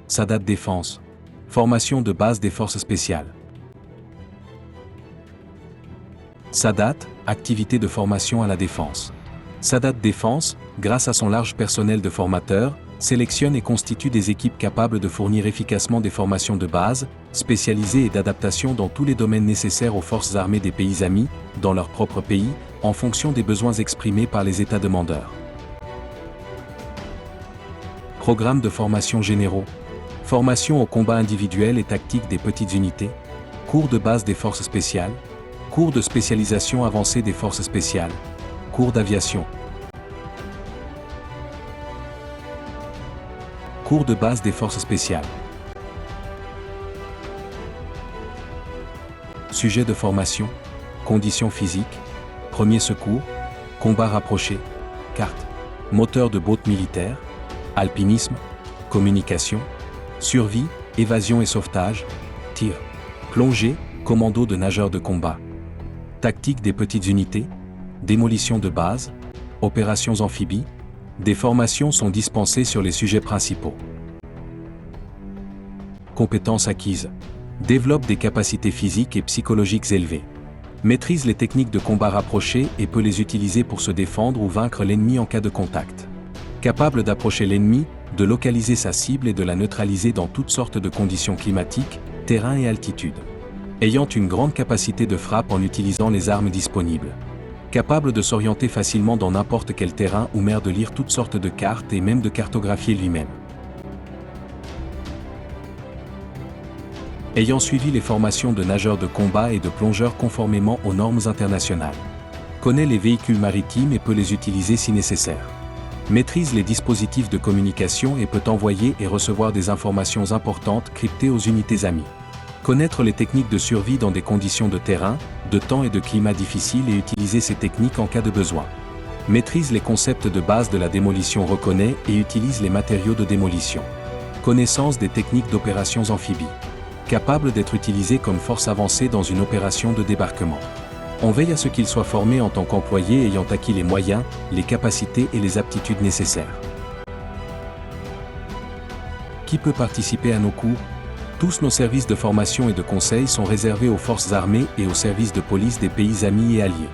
SADAT Défense. Formation de base des forces spéciales. SADAT, activité de formation à la défense. SADAT Défense, grâce à son large personnel de formateurs, sélectionne et constitue des équipes capables de fournir efficacement des formations de base, spécialisées et d'adaptation dans tous les domaines nécessaires aux forces armées des pays amis, dans leur propre pays, en fonction des besoins exprimés par les États demandeurs. Programme de formation généraux. Formation au combat individuel et tactique des petites unités. Cours de base des forces spéciales. Cours de spécialisation avancée des forces spéciales. Cours d'aviation. Cours de base des forces spéciales. Sujet de formation. Conditions physiques. Premiers secours. Combat rapproché. Carte. Moteur de boat militaire. Alpinisme. Communication. Survie, évasion et sauvetage. Tir. Plongée, commando de nageurs de combat. Tactique des petites unités. Démolition de base. Opérations amphibies. Des formations sont dispensées sur les sujets principaux. Compétences acquises. Développe des capacités physiques et psychologiques élevées. Maîtrise les techniques de combat rapproché et peut les utiliser pour se défendre ou vaincre l'ennemi en cas de contact. Capable d'approcher l'ennemi, de localiser sa cible et de la neutraliser dans toutes sortes de conditions climatiques, terrain et altitude. Ayant une grande capacité de frappe en utilisant les armes disponibles. Capable de s'orienter facilement dans n'importe quel terrain ou mer, de lire toutes sortes de cartes et même de cartographier lui-même. Ayant suivi les formations de nageurs de combat et de plongeurs conformément aux normes internationales. Connaît les véhicules maritimes et peut les utiliser si nécessaire. Maîtrise les dispositifs de communication et peut envoyer et recevoir des informations importantes cryptées aux unités amies. Connaître les techniques de survie dans des conditions de terrain, de temps et de climat difficiles et utiliser ces techniques en cas de besoin. Maîtrise les concepts de base de la démolition, reconnaît et utilise les matériaux de démolition. Connaissance des techniques d'opérations amphibies. Capable d'être utilisé comme force avancée dans une opération de débarquement. On veille à ce qu'il soit formé en tant qu'employé ayant acquis les moyens, les capacités et les aptitudes nécessaires. Qui peut participer à nos cours ? Tous nos services de formation et de conseil sont réservés aux forces armées et aux services de police des pays amis et alliés.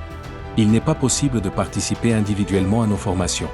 Il n'est pas possible de participer individuellement à nos formations.